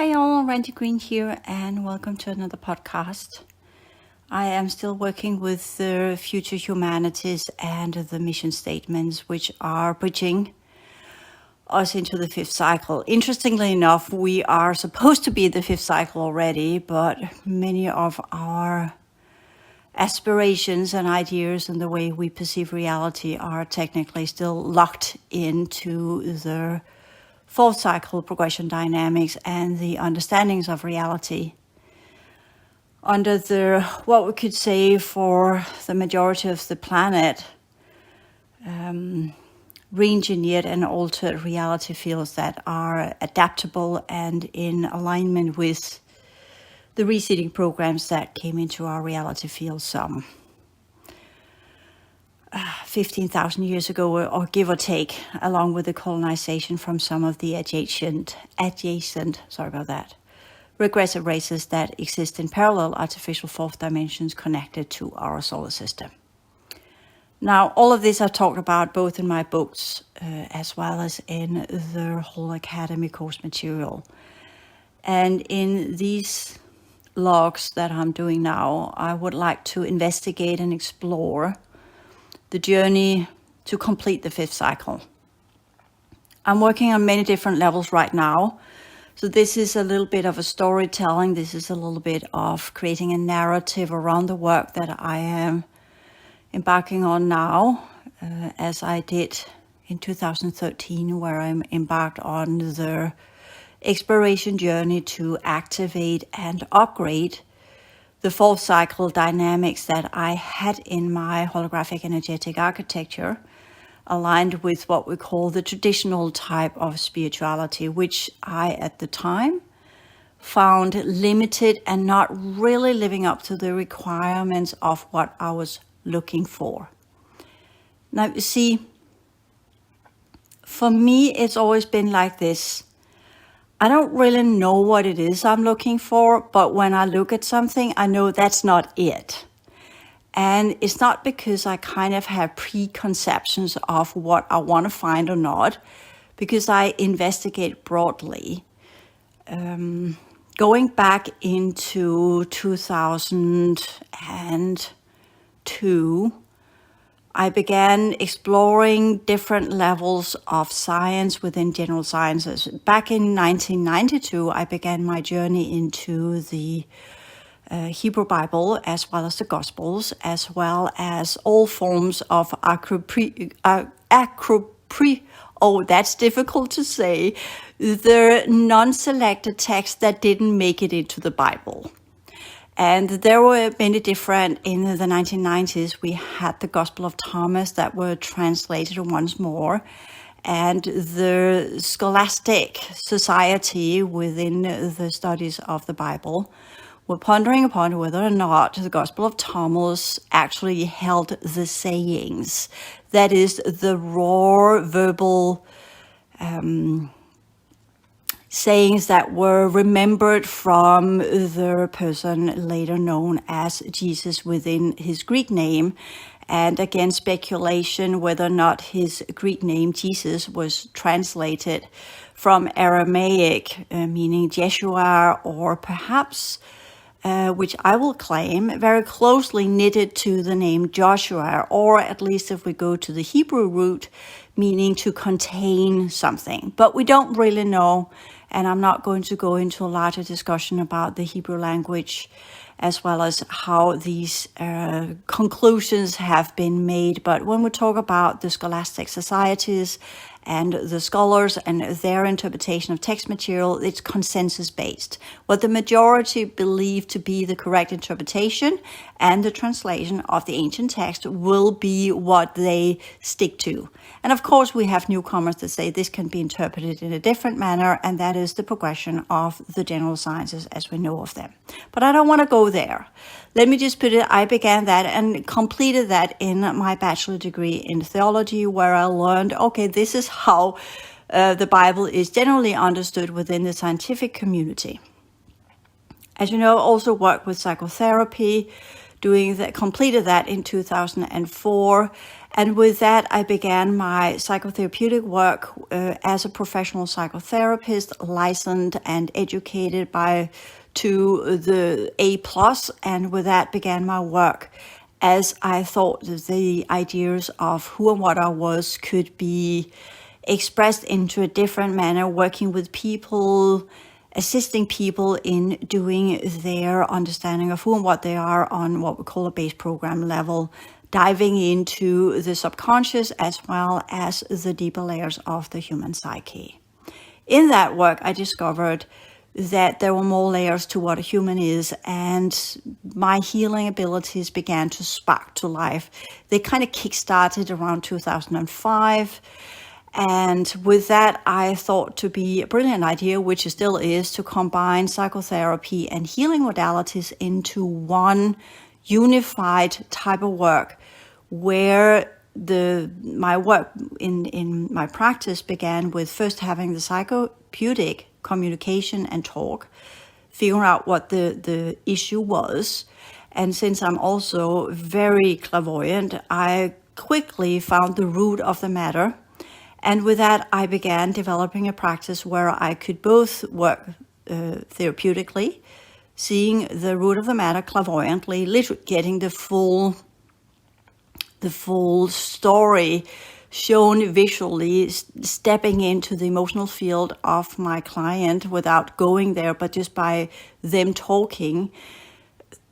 Hi all, Randy Green here, and welcome to another podcast. I am still working with the Future Humanities and the mission statements, which are bridging us into the fifth cycle. Interestingly enough, we are supposed to be in the fifth cycle already, but many of our aspirations and ideas and the way we perceive reality are technically still locked into the fourth cycle progression dynamics and the understandings of reality. Under the, what we could say for the majority of the planet, re-engineered and altered reality fields that are adaptable and in alignment with the reseeding programs that came into our reality field some 15,000 years ago, or give or take, along with the colonization from some of the adjacent, regressive races that exist in parallel artificial fourth dimensions connected to our solar system. Now, all of this I've talked about both in my books as well as in the whole Academy course material. And in these logs that I'm doing now, I would like to investigate and explore the journey to complete the fifth cycle. I'm working on many different levels right now. So this is a little bit of a storytelling. This is a little bit of creating a narrative around the work that I am embarking on now, as I did in 2013, where I'm embarked on the exploration journey to activate and upgrade the fourth cycle dynamics that I had in my holographic energetic architecture, aligned with what we call the traditional type of spirituality, which I, at the time, found limited and not really living up to the requirements of what I was looking for. Now, you see, for me, it's always been like this. I don't really know what it is I'm looking for, but when I look at something, I know that's not it. And it's not because I kind of have preconceptions of what I want to find or not, because I investigate broadly. Going back into 2002, I began exploring different levels of science within general sciences. Back in 1992, I began my journey into the Hebrew Bible, as well as the Gospels, as well as all forms of that's difficult to say, the non-selected texts that didn't make it into the Bible. And there were many different, in the 1990s, we had the Gospel of Thomas that were translated once more. And the scholastic society within the studies of the Bible were pondering upon whether or not the Gospel of Thomas actually held the sayings. That is, the raw verbal sayings that were remembered from the person later known as Jesus within his Greek name. And again, speculation whether or not his Greek name, Jesus, was translated from Aramaic, meaning Jeshua, or perhaps, which I will claim, very closely knitted to the name Joshua, or at least if we go to the Hebrew root, meaning to contain something. But we don't really know. And I'm not going to go into a larger discussion about the Hebrew language, as well as how these conclusions have been made. But when we talk about the scholastic societies and the scholars and their interpretation of text material, it's consensus-based. What the majority believe to be the correct interpretation and the translation of the ancient text will be what they stick to. And of course, we have newcomers that say this can be interpreted in a different manner, and that is the progression of the general sciences as we know of them. But I don't want to go there. Let me just put it, I began that and completed that in my bachelor degree in theology, where I learned, okay, this is how the Bible is generally understood within the scientific community. As you know, I also work with psychotherapy completed that in 2004. And with that, I began my psychotherapeutic work as a professional psychotherapist, licensed and educated to the A+, and with that began my work as I thought the ideas of who and what I was could be expressed into a different manner, working with people, assisting people in doing their understanding of who and what they are on what we call a base program level, diving into the subconscious as well as the deeper layers of the human psyche. In that work, I discovered that there were more layers to what a human is, and my healing abilities began to spark to life. They kind of kick-started around 2005. And with that, I thought to be a brilliant idea, which it still is, to combine psychotherapy and healing modalities into one unified type of work, where my work in my practice began with first having the psychotherapeutic communication and talk, figuring out what the issue was. And since I'm also very clairvoyant, I quickly found the root of the matter. And with that, I began developing a practice where I could both work therapeutically, seeing the root of the matter clairvoyantly, literally getting the full story shown visually, stepping into the emotional field of my client without going there, but just by them talking.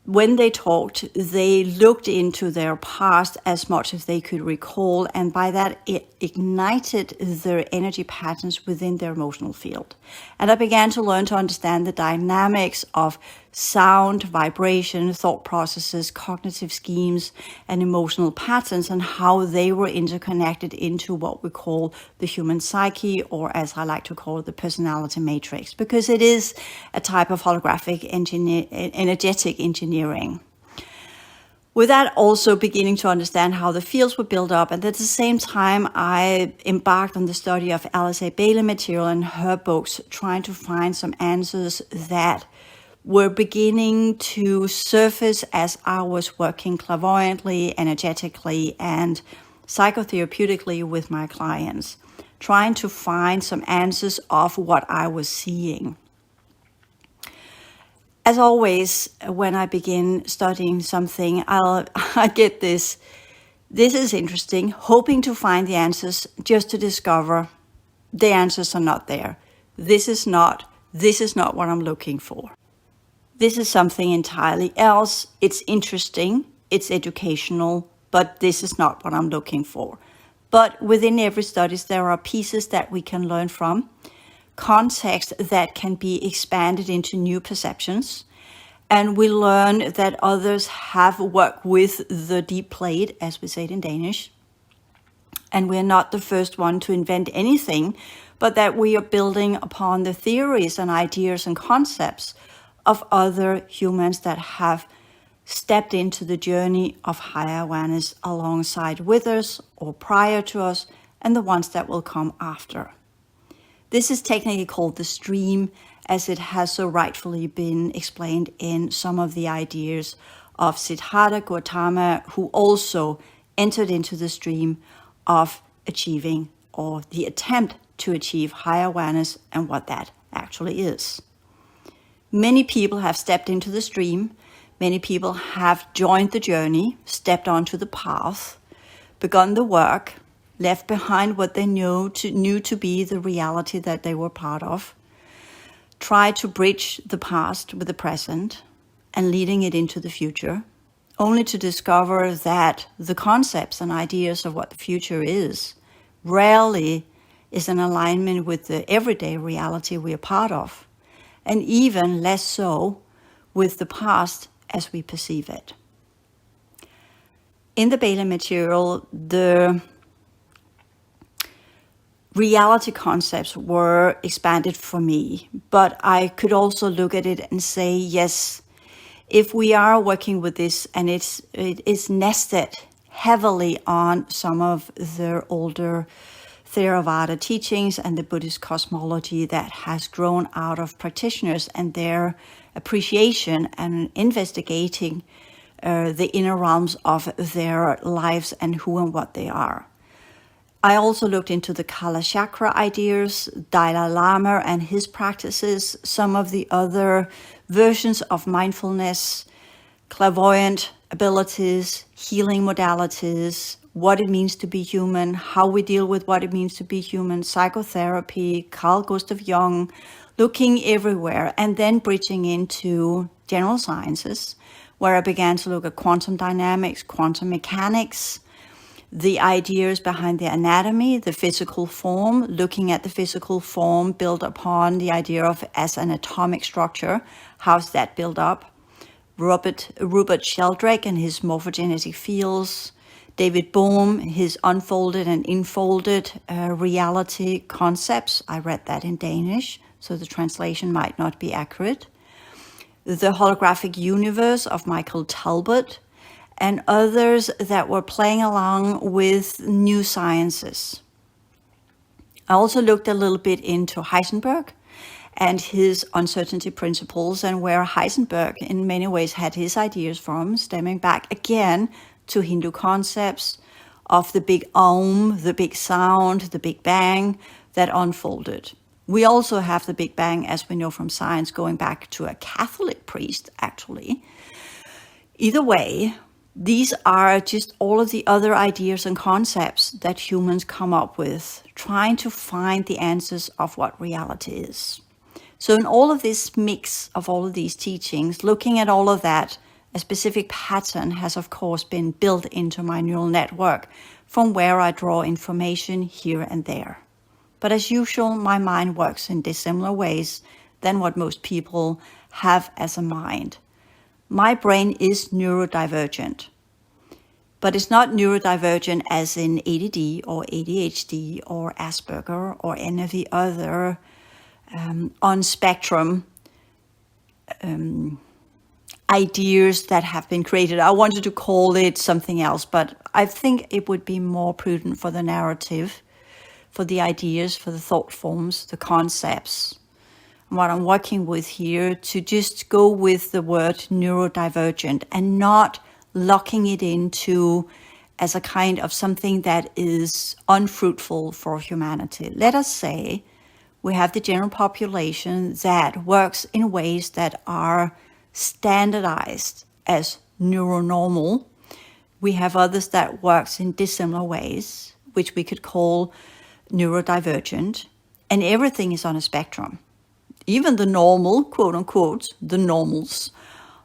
When they talked, they looked into their past as much as they could recall, and by that it ignited their energy patterns within their emotional field. And I began to learn to understand the dynamics of sound, vibration, thought processes, cognitive schemes, and emotional patterns, and how they were interconnected into what we call the human psyche, or as I like to call it, the personality matrix, because it is a type of holographic energetic engineering. With that, also beginning to understand how the fields were built up, and at the same time, I embarked on the study of Alice A. Bailey material and her books, trying to find some answers that were beginning to surface as I was working clairvoyantly, energetically, and psychotherapeutically with my clients, trying to find some answers of what I was seeing. As always, when I begin studying something, I get this is interesting, hoping to find the answers, just to discover the answers are not there. This is not what I'm looking for. This is something entirely else. It's interesting, it's educational, but this is not what I'm looking for. But within every study, there are pieces that we can learn from, context that can be expanded into new perceptions. And we learn that others have worked with the deep plate, as we say it in Danish. And we're not the first one to invent anything, but that we are building upon the theories and ideas and concepts of other humans that have stepped into the journey of higher awareness alongside with us or prior to us, and the ones that will come after. This is technically called the stream, as it has so rightfully been explained in some of the ideas of Siddhartha Gautama, who also entered into the stream of achieving, or the attempt to achieve, higher awareness and what that actually is. Many people have stepped into the stream. Many people have joined the journey, stepped onto the path, begun the work, left behind what they knew to be the reality that they were part of, tried to bridge the past with the present and leading it into the future, only to discover that the concepts and ideas of what the future is rarely is in alignment with the everyday reality we are part of, and even less so with the past as we perceive it. In the Bailey material, the reality concepts were expanded for me, but I could also look at it and say, yes, if we are working with this and it is nested heavily on some of the older Theravada teachings and the Buddhist cosmology that has grown out of practitioners and their appreciation and investigating the inner realms of their lives and who and what they are. I also looked into the Kala Chakra ideas, Dalai Lama and his practices, some of the other versions of mindfulness, clairvoyant abilities, healing modalities, what it means to be human, how we deal with what it means to be human, psychotherapy, Carl Gustav Jung, looking everywhere, and then bridging into general sciences, where I began to look at quantum dynamics, quantum mechanics, the ideas behind the anatomy, the physical form, looking at the physical form built upon the idea of as an atomic structure. How's that built up? Rupert Sheldrake and his morphogenetic fields, David Bohm, his unfolded and infolded reality concepts. I read that in Danish, so the translation might not be accurate. The holographic universe of Michael Talbot, and others that were playing along with new sciences. I also looked a little bit into Heisenberg and his uncertainty principles, and where Heisenberg in many ways had his ideas from, stemming back again to Hindu concepts of the big Om, the big sound, the Big Bang that unfolded. We also have the Big Bang, as we know from science, going back to a Catholic priest, actually. Either way, these are just all of the other ideas and concepts that humans come up with, trying to find the answers of what reality is. So in all of this mix of all of these teachings, looking at all of that, a specific pattern has of course been built into my neural network from where I draw information here and there. But as usual, my mind works in dissimilar ways than what most people have as a mind. My brain is neurodivergent, but it's not neurodivergent as in ADD or ADHD or Asperger or any of the other on spectrum ideas that have been created. I wanted to call it something else, but I think it would be more prudent for the narrative, for the ideas, for the thought forms, the concepts, what I'm working with here, to just go with the word neurodivergent and not locking it into as a kind of something that is unfruitful for humanity. Let us say we have the general population that works in ways that are standardized as neuronormal. We have others that works in dissimilar ways, which we could call neurodivergent, and everything is on a spectrum. Even the normal, quote unquote, the normals,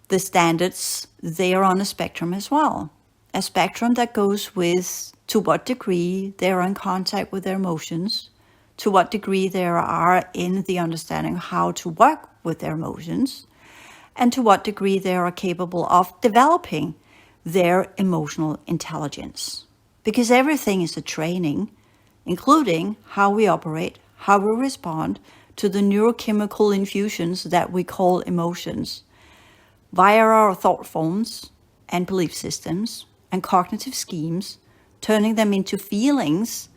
the standards, they are on a spectrum as well. A spectrum that goes with to what degree they're in contact with their emotions, to what degree they are in the understanding of how to work with their emotions, and to what degree they are capable of developing their emotional intelligence. Because everything is a training, including how we operate, how we respond to the neurochemical infusions that we call emotions, via our thought forms and belief systems and cognitive schemes, turning them into feelings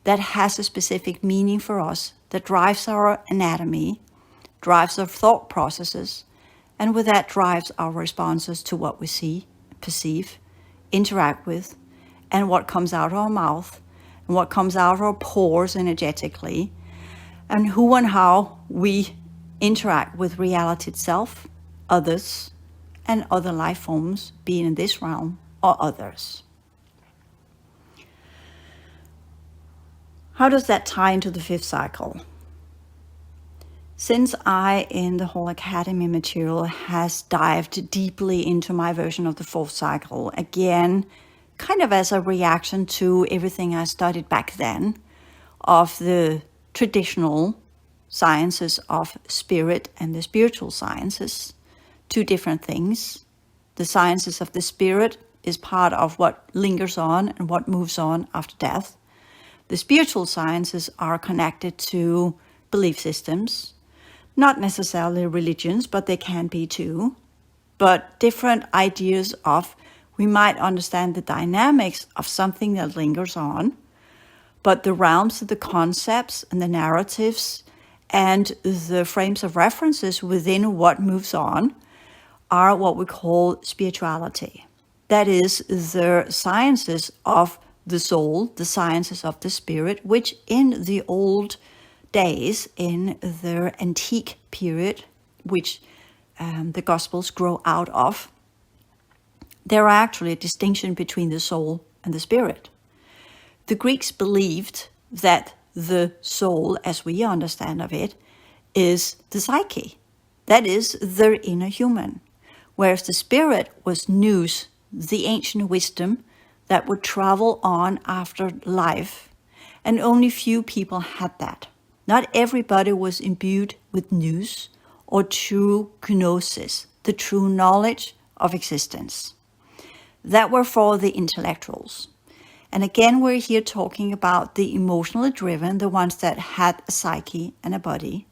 that has a specific meaning for us, that drives our anatomy, drives our thought processes, and with that drives our responses to what we see, perceive, interact with, and what comes out of our mouth, and what comes out of our pores energetically, and who and how we interact with reality itself, others, and other life forms, being in this realm or others. How does that tie into the fifth cycle? Since I, in the whole Academy material, has dived deeply into my version of the fourth cycle, again, kind of as a reaction to everything I studied back then of the traditional sciences of spirit and the spiritual sciences, two different things. The sciences of the spirit is part of what lingers on and what moves on after death. The spiritual sciences are connected to belief systems, not necessarily religions, but they can be too, but different ideas of, we might understand the dynamics of something that lingers on, but the realms of the concepts and the narratives and the frames of references within what moves on are what we call spirituality. That is the sciences of the soul, the sciences of the spirit, which in the old days, in the antique period, which the Gospels grow out of, there are actually a distinction between the soul and the spirit. The Greeks believed that the soul, as we understand of it, is the psyche. That is their inner human. Whereas the spirit was nous, the ancient wisdom that would travel on after life. And only few people had that. Not everybody was imbued with nous or true gnosis, the true knowledge of existence. That were for the intellectuals. And again, we're here talking about the emotionally driven, the ones that had a psyche and a body,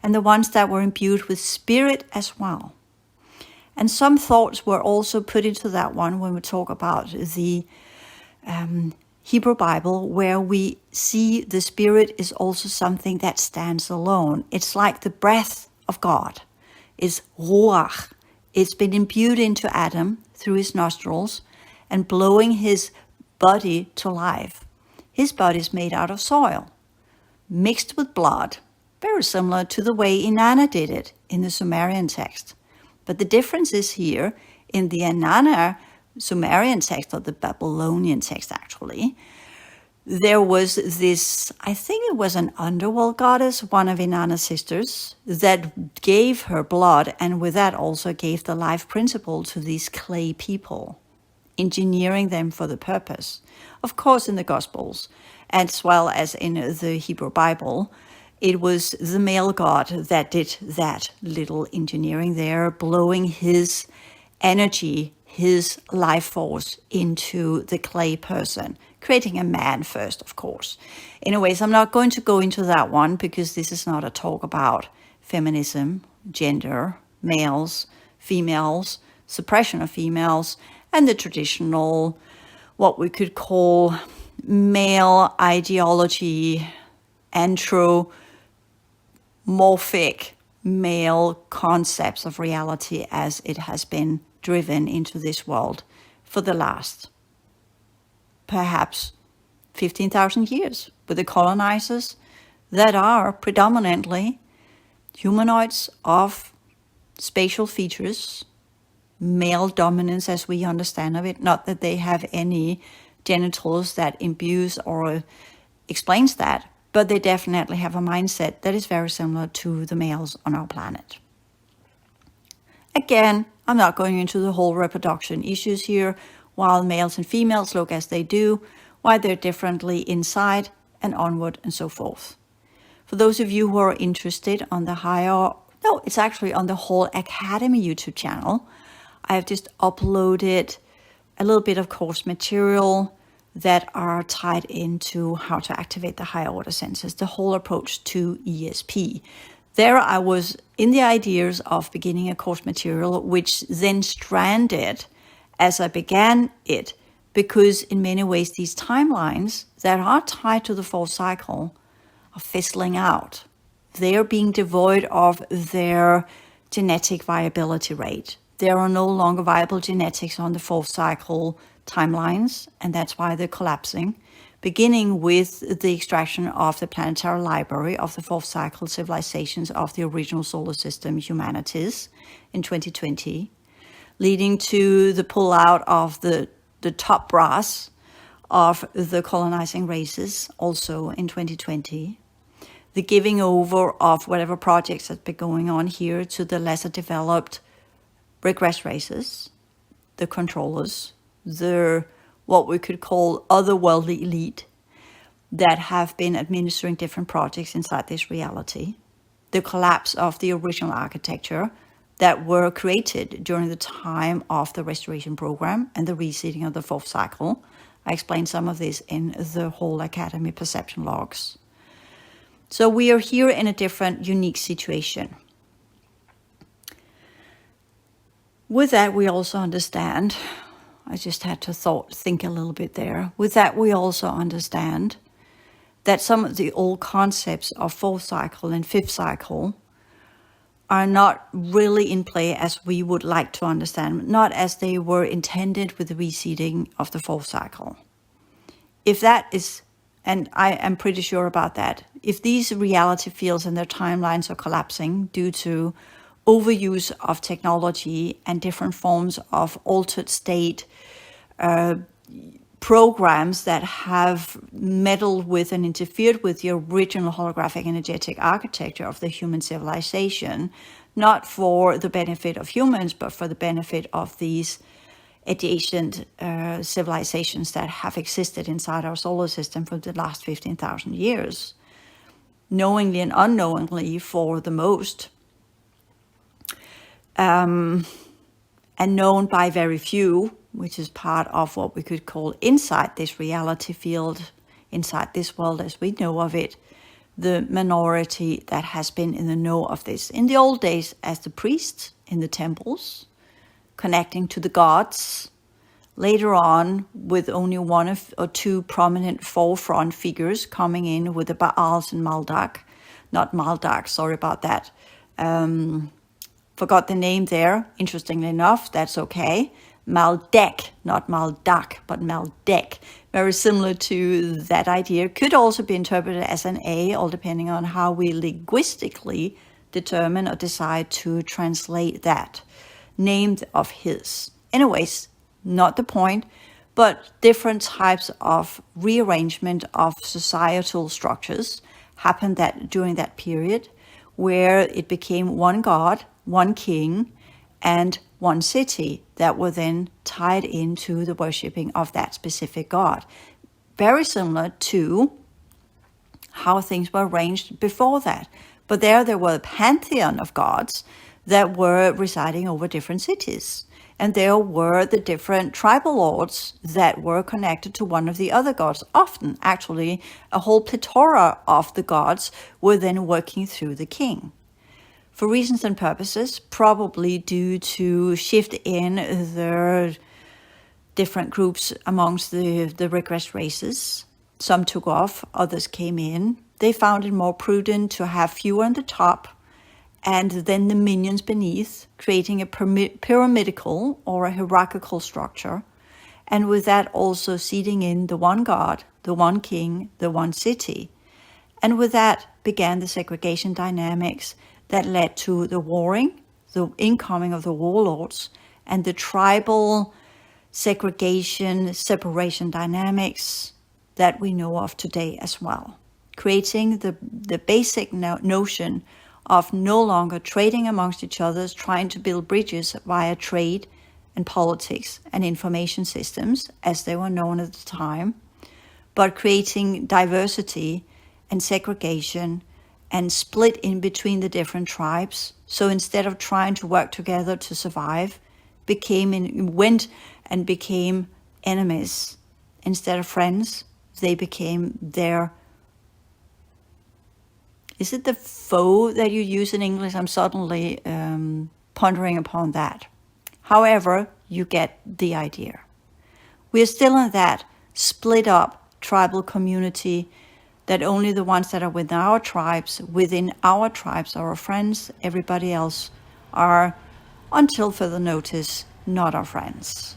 and the ones that were imbued with spirit as well. And some thoughts were also put into that one when we talk about the Hebrew Bible, where we see the spirit is also something that stands alone. It's like the breath of God. It's ruach. It's been imbued into Adam through his nostrils and blowing his body to life. His body is made out of soil, mixed with blood, very similar to the way Inanna did it in the Sumerian text. But the difference is here in the Inanna Sumerian text, or the Babylonian text actually, there was this, I think it was an underworld goddess, one of Inanna's sisters, that gave her blood, and with that also gave the life principle to these clay people, engineering them for the purpose. Of course, in the Gospels, as well as in the Hebrew Bible, it was the male god that did that little engineering there, blowing his energy, his life force into the clay person, creating a man first, of course. Anyways, I'm not going to go into that one because this is not a talk about feminism, gender, males, females, suppression of females, and the traditional, what we could call male ideology, anthropomorphic male concepts of reality as it has been driven into this world for the last perhaps 15,000 years with the colonizers that are predominantly humanoids of spatial features, male dominance as we understand of it, not that they have any genitals that imbues or explains that, but they definitely have a mindset that is very similar to the males on our planet. Again, I'm not going into the whole reproduction issues here, while males and females look as they do, why they're differently inside and onward and so forth. For those of you who are interested on the it's actually on the Whole Academy YouTube channel, I have just uploaded a little bit of course material that are tied into how to activate the higher order senses, the whole approach to ESP. There I was in the ideas of beginning a course material, which then stranded as I began it, because in many ways these timelines that are tied to the fourth cycle are fizzling out. They are being devoid of their genetic viability rate. There are no longer viable genetics on the fourth cycle timelines, and that's why they're collapsing, beginning with the extraction of the planetary library of the fourth cycle civilizations of the original solar system humanities in 2020, leading to the pullout of the top brass of the colonizing races also in 2020, the giving over of whatever projects have been going on here to the lesser developed regress races, the controllers, the what we could call otherworldly elite that have been administering different projects inside this reality, the collapse of the original architecture that were created during the time of the restoration program and the reseeding of the fourth cycle. I explained some of this in the Whole Academy perception logs. So we are here in a different, unique situation. With that, we also understand, I just had to think a little bit there. With that, we also understand that some of the old concepts of fourth cycle and fifth cycle are not really in play as we would like to understand, not as they were intended with the reseeding of the fourth cycle. If that is, and I am pretty sure about that, if these reality fields and their timelines are collapsing due to overuse of technology and different forms of altered state programs that have meddled with and interfered with the original holographic energetic architecture of the human civilization, not for the benefit of humans, but for the benefit of these adjacent civilizations that have existed inside our solar system for the last 15,000 years, knowingly and unknowingly for the most, and known by very few, which is part of what we could call inside this reality field, inside this world as we know of it, the minority that has been in the know of this. In the old days, as the priests in the temples, connecting to the gods. Later on, with only one or two prominent forefront figures coming in with the Baals and Marduk. Not Marduk, sorry about that. Forgot the name there, interestingly enough, that's okay. Maldek, not Marduk, but Maldek. Very similar to that idea. Could also be interpreted as an A, all depending on how we linguistically determine or decide to translate that. Named of his. Anyways, not the point, but different types of rearrangement of societal structures happened during that period, where it became one god, one king, and one city that were then tied into the worshipping of that specific god. Very similar to how things were arranged before that. But there were a pantheon of gods that were residing over different cities. And there were the different tribal lords that were connected to one of the other gods. Often, actually, a whole plethora of the gods were then working through the king. For reasons and purposes, probably due to shift in their different groups amongst the regressed races. Some took off, others came in. They found it more prudent to have fewer on the top and then the minions beneath, creating a pyramidical or a hierarchical structure. And with that also seeding in the one god, the one king, the one city. And with that began the segregation dynamics that led to the warring, the incoming of the warlords, and the tribal segregation, separation dynamics that we know of today as well. Creating the basic notion of no longer trading amongst each other, trying to build bridges via trade and politics and information systems, as they were known at the time, but creating diversity and segregation and split in between the different tribes. So instead of trying to work together to survive, went and became enemies. Instead of friends, they became their... Is it the foe that you use in English? I'm suddenly pondering upon that. However, you get the idea. We are still in that split up tribal community that only the ones that are within our tribes are our friends. Everybody else are, until further notice, not our friends.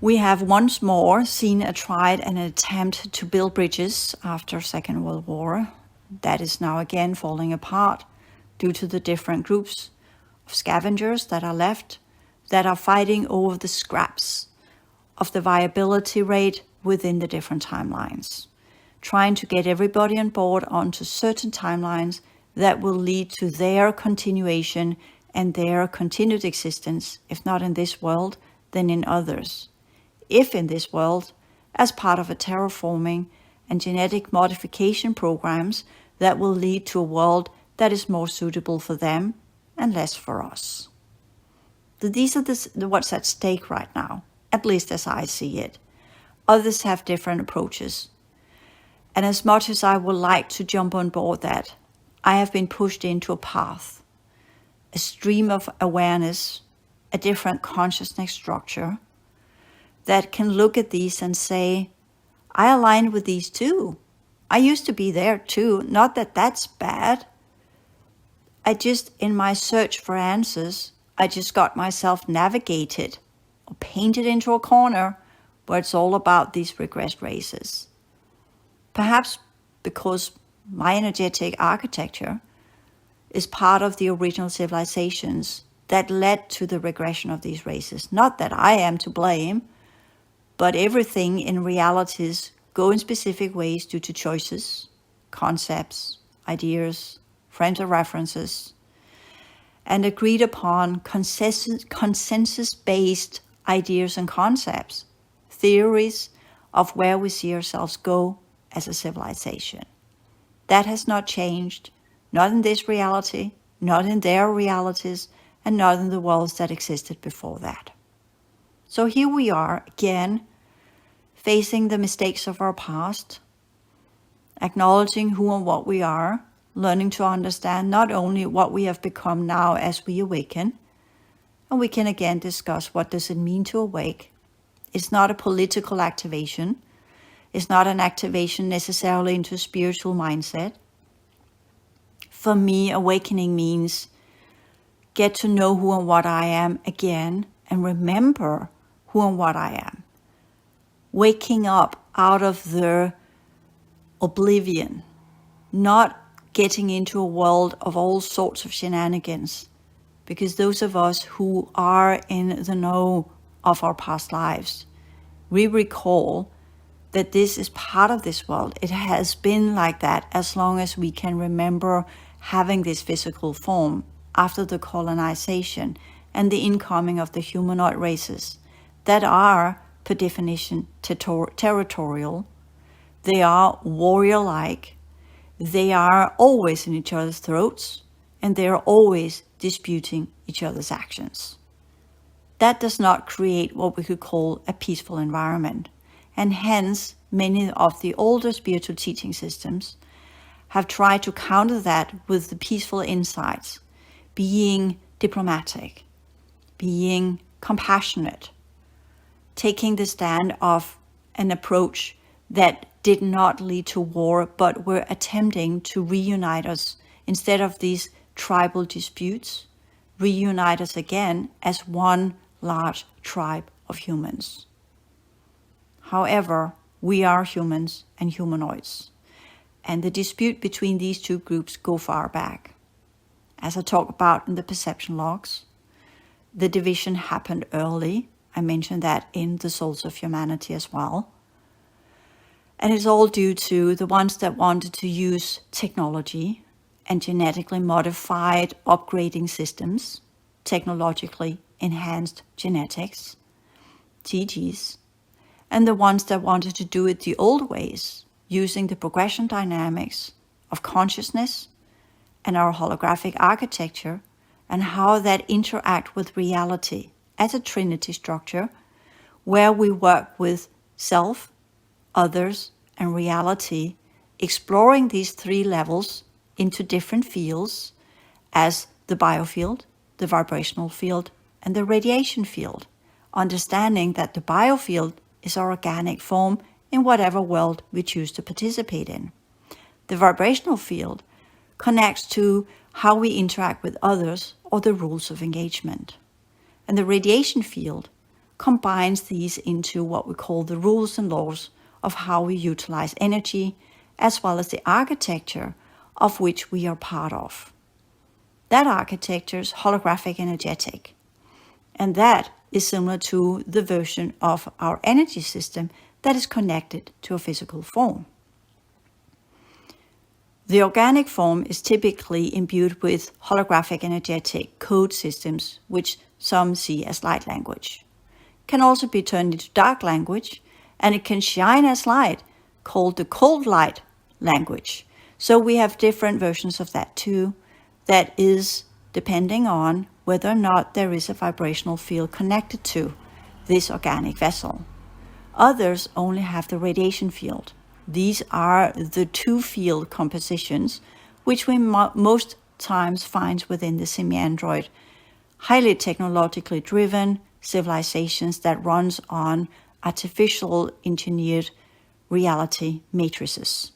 We have once more seen a tried and an attempt to build bridges after Second World War. That is now again falling apart due to the different groups of scavengers that are left that are fighting over the scraps of the viability rate within the different timelines, trying to get everybody on board onto certain timelines that will lead to their continuation and their continued existence, if not in this world, then in others. If in this world, as part of a terraforming and genetic modification programs that will lead to a world that is more suitable for them and less for us. These are what's at stake right now, at least as I see it. Others have different approaches. And as much as I would like to jump on board that, I have been pushed into a path, a stream of awareness, a different consciousness structure, that can look at these and say, I align with these too. I used to be there too. Not that that's bad, in my search for answers, I just got myself navigated or painted into a corner where it's all about these regressed races. Perhaps because my energetic architecture is part of the original civilizations that led to the regression of these races. Not that I am to blame, but everything in realities go in specific ways due to choices, concepts, ideas, frames of references, and agreed upon consensus-based ideas and concepts, theories of where we see ourselves go as a civilization. That has not changed, not in this reality, not in their realities, and not in the worlds that existed before that. So here we are again, facing the mistakes of our past, acknowledging who and what we are, learning to understand not only what we have become now as we awaken, and we can again discuss what does it mean to awake. It's not a political activation. It's not an activation necessarily into a spiritual mindset. For me, awakening means get to know who and what I am again and remember who and what I am. Waking up out of the oblivion, not getting into a world of all sorts of shenanigans, because those of us who are in the know of our past lives, we recall that this is part of this world. It has been like that as long as we can remember having this physical form after the colonization and the incoming of the humanoid races that are, per definition, territorial. They are warrior-like. They are always in each other's throats, and they are always disputing each other's actions. That does not create what we could call a peaceful environment, and hence many of the older spiritual teaching systems have tried to counter that with the peaceful insights, being diplomatic, being compassionate, taking the stand of an approach that did not lead to war, but were attempting to reunite us instead of these tribal disputes, reunite us again as one large tribe of humans. However, we are humans and humanoids, and the dispute between these two groups go far back. As I talk about in the perception logs, the division happened early. I mentioned that in the Souls of Humanity as well. And it's all due to the ones that wanted to use technology and genetically modified upgrading systems, technologically enhanced genetics, TGs, and the ones that wanted to do it the old ways, using the progression dynamics of consciousness and our holographic architecture and how that interact with reality as a trinity structure where we work with self, others, and reality, exploring these three levels into different fields as the biofield, the vibrational field, and the radiation field, understanding that the biofield is our organic form in whatever world we choose to participate in. The vibrational field connects to how we interact with others or the rules of engagement. And the radiation field combines these into what we call the rules and laws of how we utilize energy, as well as the architecture of which we are part of. That architecture is holographic energetic, and that is similar to the version of our energy system that is connected to a physical form. The organic form is typically imbued with holographic energetic code systems, which some see as light language. Can also be turned into dark language, and it can shine as light, called the cold light language. So we have different versions of that too, that is depending on whether or not there is a vibrational field connected to this organic vessel. Others only have the radiation field. These are the two field compositions, which we most times find within the semi-android, highly technologically driven civilizations that runs on artificial engineered reality matrices.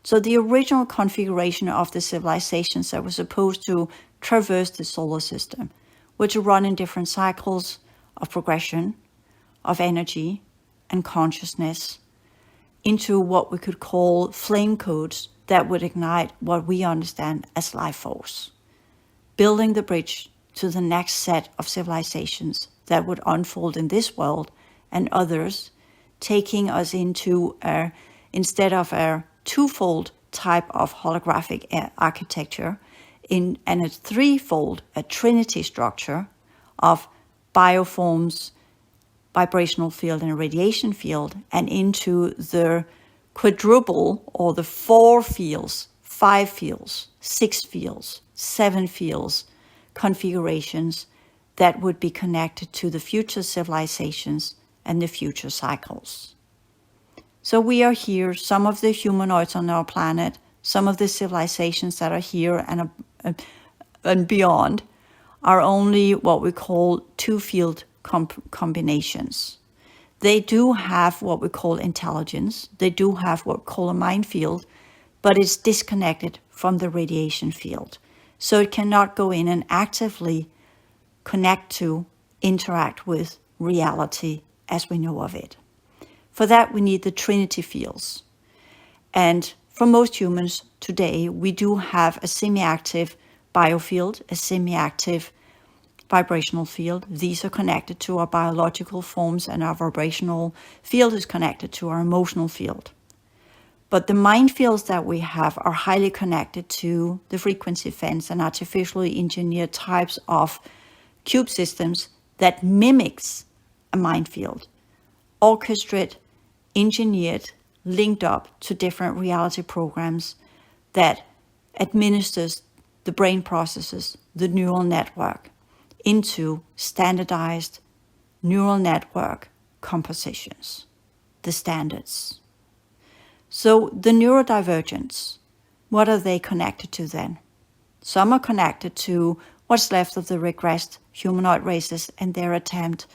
So the original configuration of the civilizations that were supposed to traverse the solar system were to run in different cycles of progression, of energy and consciousness into what we could call flame codes that would ignite what we understand as life force, building the bridge to the next set of civilizations that would unfold in this world and others, taking us into instead of a twofold type of holographic architecture, and a threefold, a trinity structure of bioforms, vibrational field and radiation field, and into the quadruple or the 4 fields, 5 fields, 6 fields, 7 fields configurations that would be connected to the future civilizations and the future cycles. So we are here, some of the humanoids on our planet, some of the civilizations that are here and beyond are only what we call 2-field combinations. They do have what we call intelligence. They do have what we call a mind field, but it's disconnected from the radiation field. So it cannot go in and actively connect to, interact with reality as we know of it. For that, we need the trinity fields. And for most humans today, we do have a semi-active biofield, a semi-active vibrational field. These are connected to our biological forms, and our vibrational field is connected to our emotional field. But the mind fields that we have are highly connected to the frequency fence and artificially engineered types of cube systems that mimics a mind field, orchestrated, engineered, linked up to different reality programs that administers the brain processes, the neural network, into standardized neural network compositions, the standards. So the neurodivergents, what are they connected to then? Some are connected to what's left of the regressed humanoid races and their attempt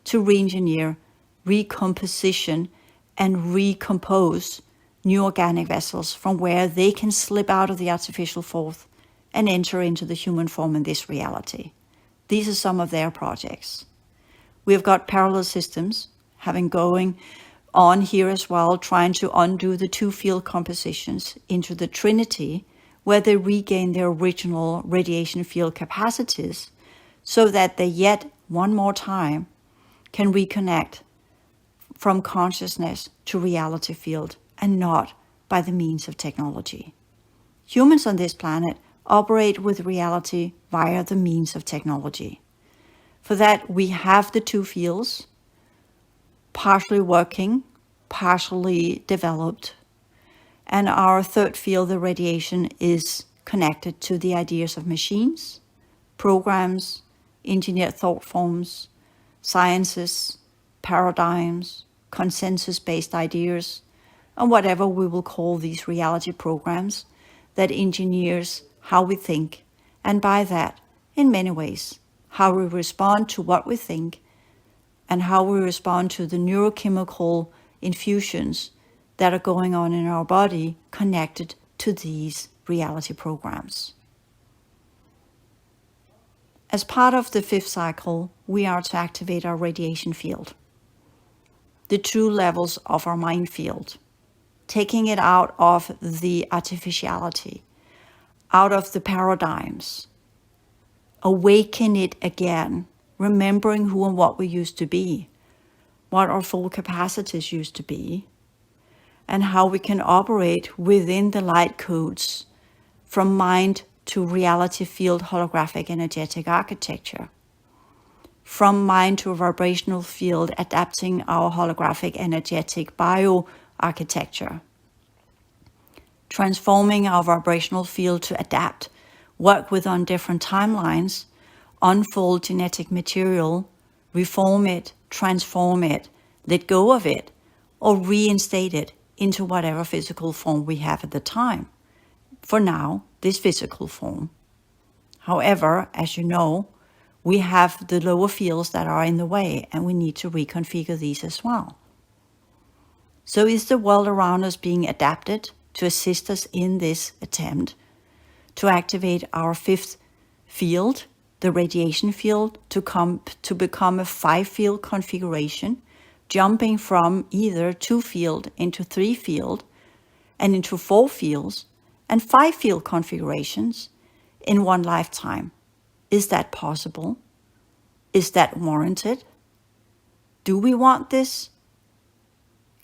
to re-engineer, recomposition, and recompose new organic vessels from where they can slip out of the artificial form and enter into the human form in this reality. These are some of their projects. We've got parallel systems having going on here as well, trying to undo the 2-field compositions into the trinity, where they regain their original radiation field capacities, so that they yet one more time can reconnect from consciousness to reality field, and not by the means of technology. Humans on this planet operate with reality via the means of technology. For that, we have the 2 fields, partially working, partially developed, and our 3rd field, the radiation, is connected to the ideas of machines, programs, engineered thought forms, sciences, paradigms, consensus-based ideas, and whatever we will call these reality programs that engineers how we think, and by that, in many ways, how we respond to what we think and how we respond to the neurochemical infusions that are going on in our body connected to these reality programs. As part of the 5th cycle, we are to activate our radiation field, the true levels of our mind field, taking it out of the artificiality, out of the paradigms, awaken it again, remembering who and what we used to be, what our full capacities used to be, and how we can operate within the light codes from mind to reality field holographic energetic architecture, from mind to a vibrational field adapting our holographic energetic bioarchitecture, transforming our vibrational field to adapt, work with on different timelines, unfold genetic material, reform it, transform it, let go of it, or reinstate it into whatever physical form we have at the time. For now, this physical form. However, as you know, we have the lower fields that are in the way, and we need to reconfigure these as well. So is the world around us being adapted to assist us in this attempt to activate our fifth field, the radiation field, to become a 5-field configuration, jumping from either 2-field into 3-field and into 4 fields and 5-field configurations in one lifetime. Is that possible? Is that warranted? Do we want this?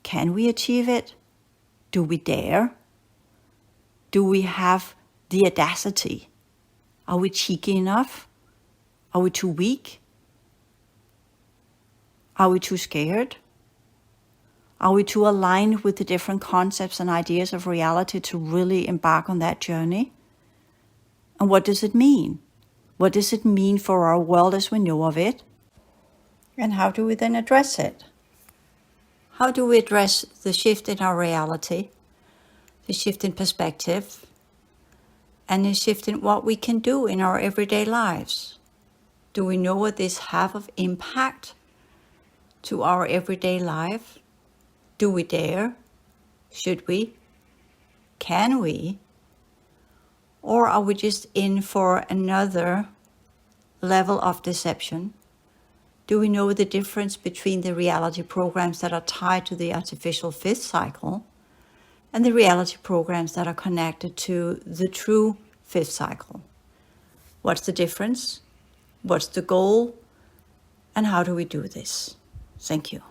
Can we achieve it? Do we dare? Do we have the audacity? Are we cheeky enough? Are we too weak? Are we too scared? Are we too aligned with the different concepts and ideas of reality to really embark on that journey? And what does it mean? What does it mean for our world as we know of it? And how do we then address it? How do we address the shift in our reality, the shift in perspective, and the shift in what we can do in our everyday lives? Do we know what this have of impact to our everyday life? Do we dare? Should we? Can we? Or are we just in for another level of deception? Do we know the difference between the reality programs that are tied to the artificial fifth cycle and the reality programs that are connected to the true fifth cycle? What's the difference? What's the goal? And how do we do this? Thank you.